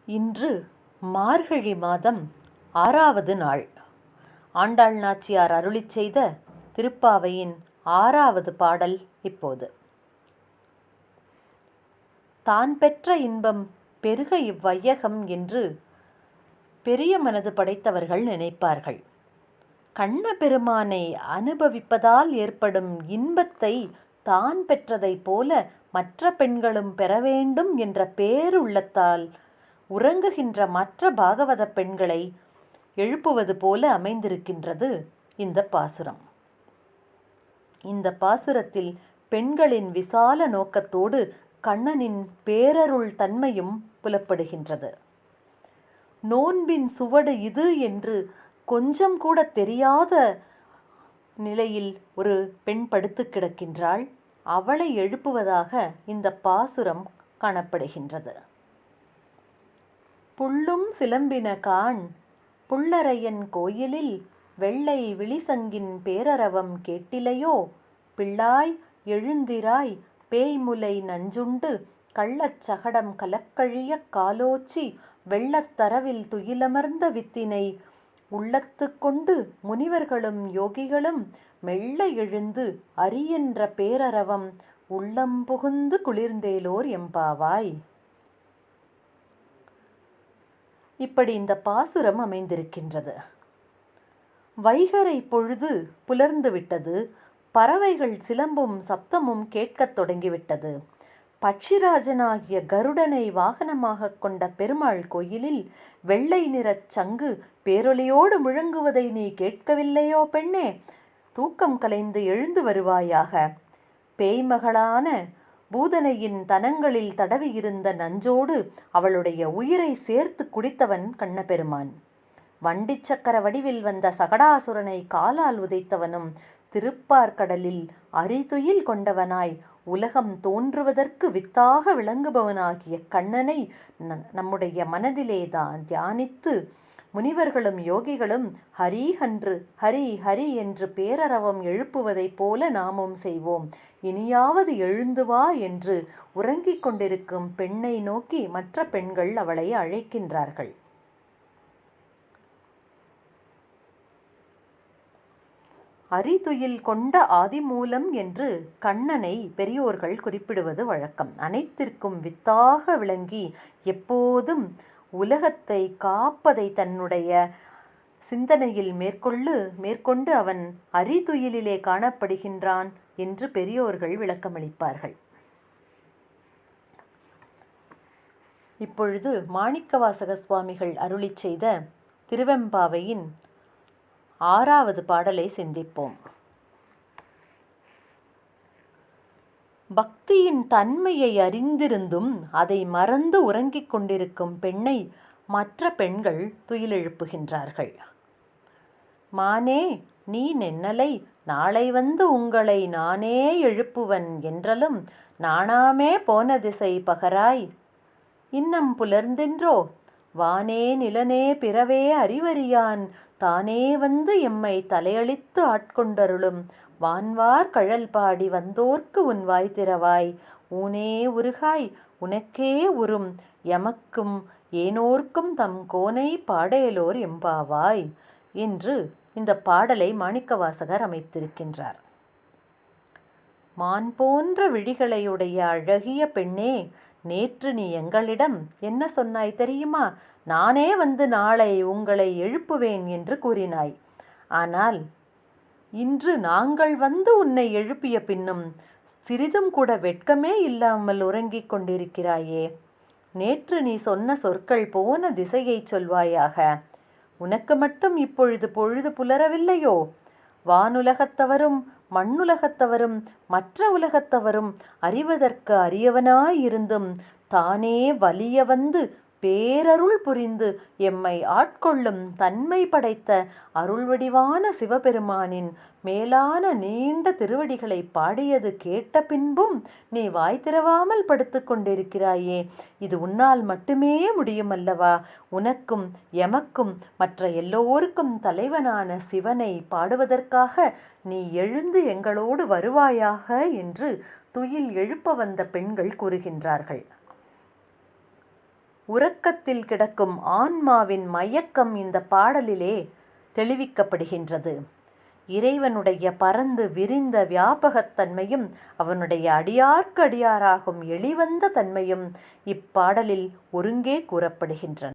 இன்று மார்கழி மாதம் 6வது நாள். ஆண்டாள் நாச்சியார் அருளிச் செய்த திருப்பாவையின் 6வது பாடல் இப்போது. தான் பெற்ற இன்பம் பெருக இவ்வையகம் என்று பெரிய மனது படைத்தவர்கள் நினைப்பார்கள். கண்ண பெருமானை அனுபவிப்பதால் ஏற்படும் இன்பத்தை தான் பெற்றதைப் போல மற்ற பெண்களும் பெற வேண்டும் என்ற பேருள்ளத்தால் உறங்குகின்ற மற்ற பாகவத பெண்களை எழுப்புவது போல அமைந்திருக்கின்றது இந்த பாசுரம். இந்த பாசுரத்தில் பெண்களின் விசால நோக்கத்தோடு கண்ணனின் பேரருள் தன்மையும் புலப்படுகின்றது. நோன்பின் சுவடு இது என்று கொஞ்சம் கூட தெரியாத நிலையில் ஒரு பெண் படுத்து கிடக்கின்றாள். அவளை எழுப்புவதாக இந்த பாசுரம் காணப்படுகின்றது. புள்ளும் சிலம்பின காண் புள்ளரையன் கோயிலில் வெள்ளை விழிசங்கின் பேரரவம் கேட்டிலையோ, பிள்ளாய் எழுந்திராய் பேய்முலை நஞ்சுண்டு கள்ளச் சகடம் கலக்கழிய காலோச்சி வெள்ளத்தரவில் துயிலமர்ந்த வித்தினை உள்ளத்து கொண்டு முனிவர்களும் யோகிகளும் மெல்ல எழுந்து அரியென்ற பேரரவம் உள்ளம் புகுந்து குளிர்ந்தேலோர் எம்பாவாய். இப்படி இந்த பாசுரம் அமைந்திருக்கின்றது. வைகறை பொழுது புலர்ந்து விட்டது. பறவைகள் சிலம்பும் சப்தமும் கேட்கத் தொடங்கிவிட்டது. பட்சிராஜனாகிய கருடனை வாகனமாக கொண்ட பெருமாள் கோயிலில் வெள்ளை நிறச் சங்கு பேரொலியோடு முழங்குவதை நீ கேட்கவில்லையோ பெண்ணே? தூக்கம் கலைந்து எழுந்து வருவாயாக. பேய்மகளான பூதனையின் தனங்களில் தடவியிருந்த நஞ்சோடு அவளுடைய உயிரை சேர்த்து குடித்தவன் கண்ணபெருமான். வண்டிச் சக்கர வடிவில் வந்த சகடாசுரனை காலால் உதைத்தவனும் திருப்பார்கடலில் அரிதுயில் கொண்டவனாய் உலகம் தோன்றுவதற்கு வித்தாக விளங்குபவனாகிய கண்ணனை நம்முடைய மனதிலே தான் தியானித்து முனிவர்களும் யோகிகளும் ஹரி ஹன்று ஹரி ஹரி என்று பேரரவம் எழுப்புவதைப் போல நாமும் செய்வோம். இனியாவது எழுந்து வா என்று உறங்கிக் கொண்டிருக்கும் பெண்ணை நோக்கி மற்ற பெண்கள் அவளை அழைக்கின்றார்கள். அரிதுயில் கொண்ட ஆதிமூலம் என்று கண்ணனை பெரியோர்கள் குறிப்பிடுவது வழக்கம். அனைத்திற்கும் வித்தாக விளங்கி எப்போதும் உலகத்தை காப்பதை தன்னுடைய சிந்தனையில் மேற்கொண்டு அவன் அரிதுயிலிலே காணப்படுகின்றான் என்று பெரியோர்கள் விளக்கமளிப்பார்கள். இப்பொழுது மாணிக்கவாசக சுவாமிகள் அருளிச் செய்த திருவெம்பாவையின் 6வது பாடலை சிந்திப்போம். பக்தியின் தன்மையை அறிந்திருந்தும் அதை மறந்து உறங்கிக் கொண்டிருக்கும் பெண்ணை மற்ற பெண்கள் துயிலெழுப்புகின்றார்கள். மானே, நீ நென்னலை நாளை வந்து உங்களை நானே எழுப்புவன் என்றலும் நாணாமே போன திசை பகராய். இன்னம் புலர்ந்தென்றோ வானே நிலனே பிறவே அறிவறியான் தானே வந்து எம்மை தலையளித்து ஆட்கொண்டருளும் வான்வார் கழல் பாடி வந்தோர்க்கு உன் வாய் திறவாய். ஊனே உருகாய் உனக்கே உறும் எமக்கும் ஏனோர்க்கும் தம் கோனை பாடேலோர் எம்பாவாய் என்று இந்த பாடலை மாணிக்கவாசகர் அமைத்திருக்கின்றார். மான் போன்ற விழிகளையுடைய அழகிய பெண்ணே, நேற்று நீ எங்களிடம் என்ன சொன்னாய் தெரியுமா? நானே வந்து நாளை உங்களை எழுப்புவேன் என்று கூறினாய். ஆனால் இன்று நாங்கள் வந்து உன்னை எழுப்பிய பின்னும் சிறிதும் கூட வெட்கமே இல்லாமல் உறங்கிக் கொண்டிருக்கிறாயே. நேற்று நீ சொன்ன சொற்கள் போன திசையை சொல்வாயாக. உனக்கு மட்டும் இப்பொழுது பொழுது புலரவில்லையோ? வானுலகத்தவரும் மண்ணுலகத்தவரும் மற்ற உலகத்தவரும் அறிவதற்கு அரியவனாயிருந்தும் தானே வலிய வந்து பேரருள் புரிந்து எம்மை ஆட்கொள்ளும் தன்மை படைத்த அருள்வடிவான சிவபெருமானின் மேலான நீண்ட திருவடிகளை பாடியது கேட்ட பின்பும் நீ வாய் திறவாமல் படுத்து கொண்டிருக்கிறாயே. இது உன்னால் மட்டுமே முடியுமல்லவா? உனக்கும் எமக்கும் மற்ற எல்லோருக்கும் தலைவனான சிவனை பாடுவதற்காக நீ எழுந்து எங்களோடு வருவாயாக என்று துயில் எழுப்ப வந்த பெண்கள் கூறுகின்றார்கள். உறக்கத்தில் கிடக்கும் ஆன்மாவின் மயக்கம் இந்த பாடலிலே தெளிவிக்கப்படுகின்றது. இறைவனுடைய பரந்து விரிந்த வியாபகத்தன்மையும் அவனுடைய அடியார்க்கு அடியாராகும் எளிவந்த தன்மையும் இப்பாடலில் ஒருங்கே கூறப்படுகின்றன.